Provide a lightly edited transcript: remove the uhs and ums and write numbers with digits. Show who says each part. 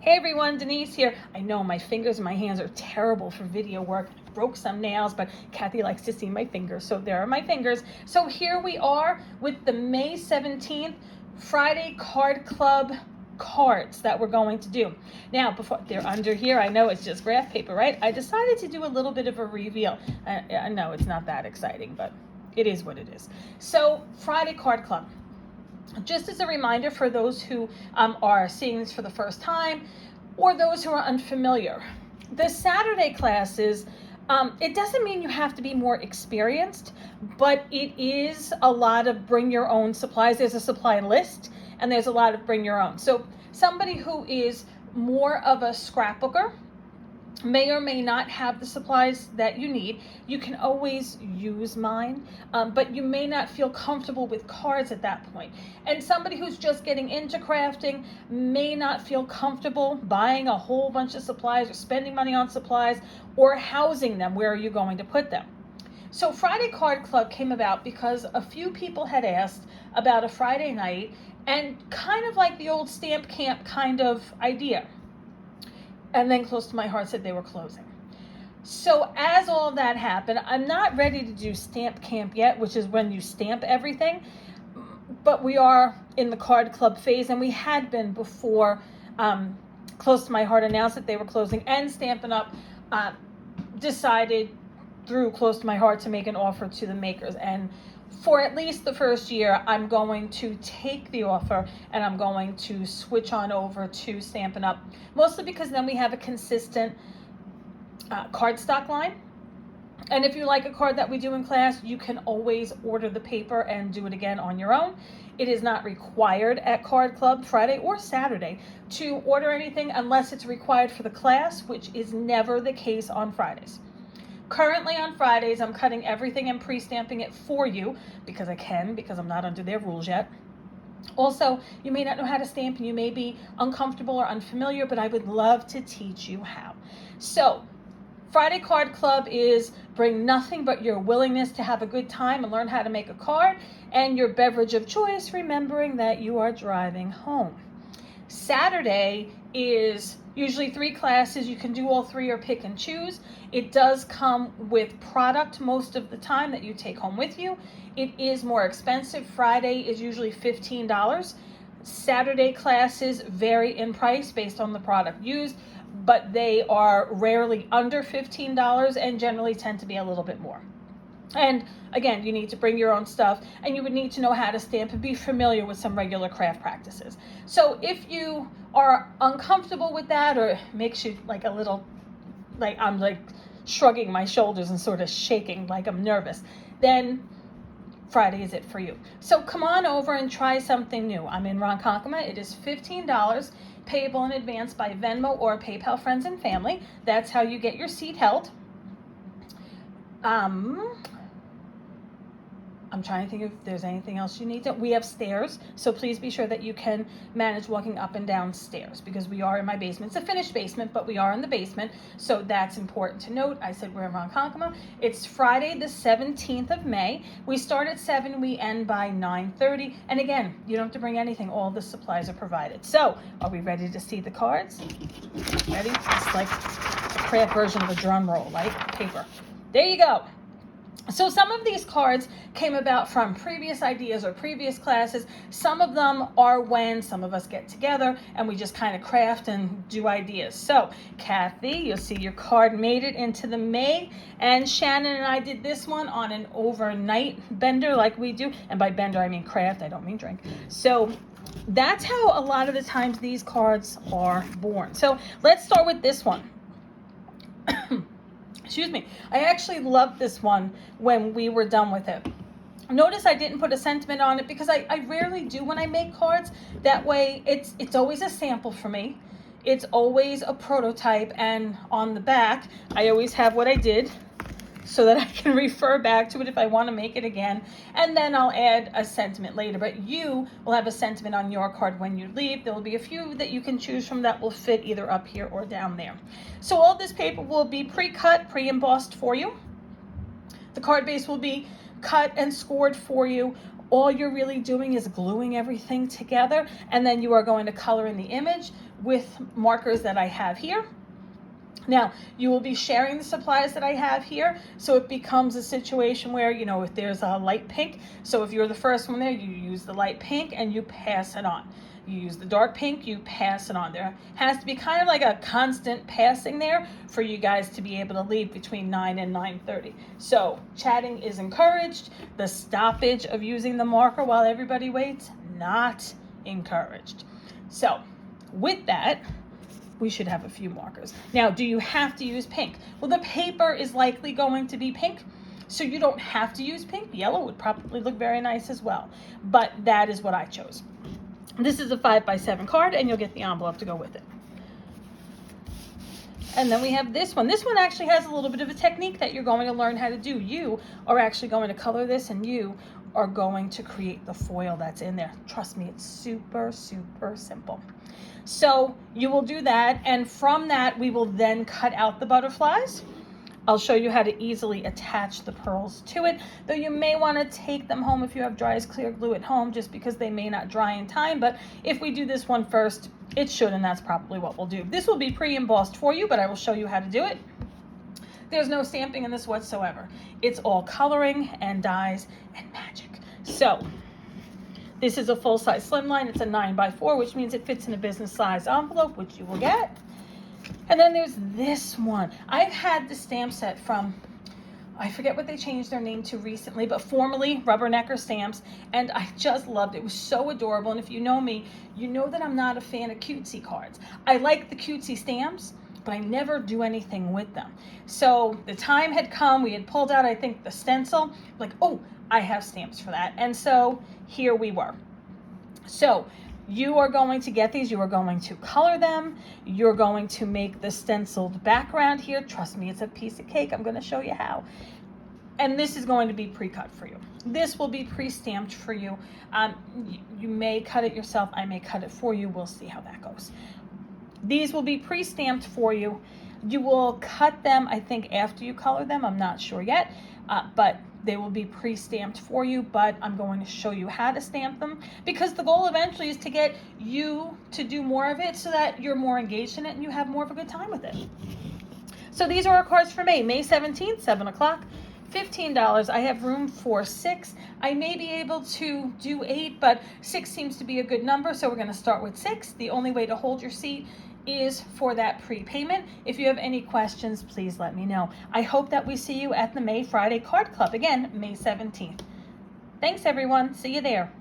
Speaker 1: Hey everyone, Denise here. I know my fingers and my hands are terrible for video work. I broke some nails, but Kathy likes to see my fingers, so there are my fingers. So here we are with the May 17th Friday Card Club cards that we're going to do. Now, before they're under here, I know it's just graph paper, right? I decided to do a little bit of a reveal. I know it's not that exciting, but it is what it is. So, Friday Card Club. Just as a reminder for those who are seeing this for the first time or those who are unfamiliar, the Saturday classes, it doesn't mean you have to be more experienced, but it is a lot of bring your own supplies. There's a supply list and there's a lot of bring your own. So somebody who is more of a scrapbooker may or may not have the supplies that you need. You can always use mine, but you may not feel comfortable with cards at that point. And somebody who's just getting into crafting may not feel comfortable buying a whole bunch of supplies or spending money on supplies or housing them. Where are you going to put them? So Friday Card Club came about because a few people had asked about a Friday night and kind of like the old stamp camp kind of idea. And then close to my heart said they were closing. So as all of that happened, I'm not ready to do stamp camp yet, which is when you stamp everything, but we are in the card club phase, and we had been before Close to My Heart announced that they were closing, and Stampin' Up! Decided through Close to My Heart to make an offer to the makers. And for at least the first year, I'm going to take the offer and I'm going to switch on over to Stampin' Up! Mostly because then we have a consistent cardstock line. And if you like a card that we do in class, you can always order the paper and do it again on your own. It is not required at Card Club Friday or Saturday to order anything unless it's required for the class, which is never the case on Fridays. Currently on Fridays, I'm cutting everything and pre-stamping it for you because I can, because I'm not under their rules yet. Also, you may not know how to stamp and you may be uncomfortable or unfamiliar, but I would love to teach you how. So, Friday Card Club is bring nothing but your willingness to have a good time and learn how to make a card, and your beverage of choice, remembering that you are driving home. Saturday is usually 3 classes. You can do all 3 or pick and choose. It does come with product most of the time that you take home with you. It is more expensive. Friday is usually $15. Saturday classes vary in price based on the product used, but they are rarely under $15 and generally tend to be a little bit more. And again, you need to bring your own stuff, and you would need to know how to stamp and be familiar with some regular craft practices. So if you are uncomfortable with that, or makes you like a little, like I'm like shrugging my shoulders and sort of shaking like I'm nervous, then Friday is it for you. So come on over and try something new. I'm in Ronkonkoma. It is $15, payable in advance by Venmo or PayPal friends and family. That's how you get your seat held. I'm trying to think if there's anything else you need. We have stairs, so please be sure that you can manage walking up and down stairs because we are in my basement. It's a finished basement, but we are in the basement, so that's important to note. I said we're in Ronkonkoma. It's Friday the 17th of May. We start at 7, we end by 9:30. And again, you don't have to bring anything. All the supplies are provided. So, are we ready to see the cards? Ready? It's like a craft version of a drum roll, like paper. There you go. So some of these cards came about from previous ideas or previous classes. Some of them are when some of us get together and we just kind of craft and do ideas. So Kathy, you'll see your card made it into the May, and Shannon and I did this one on an overnight bender like we do. And by bender, I mean craft, I don't mean drink. So that's how a lot of the times these cards are born. So let's start with this one. Excuse me. I actually loved this one when we were done with it. Notice I didn't put a sentiment on it because I rarely do when I make cards. That way it's always a sample for me. It's always a prototype, and on the back I always have what I did so that I can refer back to it if I want to make it again, and then I'll add a sentiment later. But you will have a sentiment on your card when you leave. There will be a few that you can choose from that will fit either up here or down there. So all this paper will be pre-cut, pre-embossed for you. The card base will be cut and scored for you. All you're really doing is gluing everything together, and then you are going to color in the image with markers that I have here. Now, you will be sharing the supplies that I have here, so it becomes a situation where, you know, if there's a light pink, so if you're the first one there, you use the light pink and you pass it on. You use the dark pink, you pass it on. There has to be kind of like a constant passing there for you guys to be able to leave between 9 and 9:30. So chatting is encouraged. The stoppage of using the marker while everybody waits, not encouraged. So with that, we should have a few markers. Now, do you have to use pink? Well, the paper is likely going to be pink, so you don't have to use pink. Yellow would probably look very nice as well, but that is what I chose. This is a 5x7 card, and you'll get the envelope to go with it. And then we have this one. This one actually has a little bit of a technique that you're going to learn how to do. You are actually going to color this, and you are going to create the foil that's in there. Trust me, it's super, super simple. So you will do that, and from that, we will then cut out the butterflies. I'll show you how to easily attach the pearls to it, though you may want to take them home if you have dry as clear glue at home, just because they may not dry in time. But if we do this one first, it should, and that's probably what we'll do. This will be pre-embossed for you, but I will show you how to do it. There's no stamping in this whatsoever. It's all coloring and dyes and magic. So this is a full-size slimline. It's a 9x4, which means it fits in a business size envelope, which you will get. And then there's this one. I've had the stamp set from, I forget what they changed their name to recently, but formerly Rubbernecker Stamps, and I just loved it. It was so adorable, and if you know me, you know that I'm not a fan of cutesy cards. I like the cutesy stamps, but I never do anything with them. So the time had come, we had pulled out, I think, the stencil, like, oh, I have stamps for that. And so here we were. So you are going to get these, you are going to color them, you're going to make the stenciled background here. Trust me, it's a piece of cake. I'm going to show you how. And this is going to be pre-cut for you. This will be pre-stamped for you. You may cut it yourself. I may cut it for you. We'll see how that goes. These will be pre-stamped for you. You will cut them, I think, after you color them. I'm not sure yet, but they will be pre-stamped for you, but I'm going to show you how to stamp them, because the goal eventually is to get you to do more of it so that you're more engaged in it and you have more of a good time with it. So these are our cards for May 17th, 7 o'clock, $15. I have room for 6. I may be able to do 8, but 6 seems to be a good number, so we're going to start with 6. The only way to hold your seat is for that prepayment. If you have any questions, please let me know. I hope that we see you at the May Friday Card Club, again, May 17th. Thanks, everyone. See you there.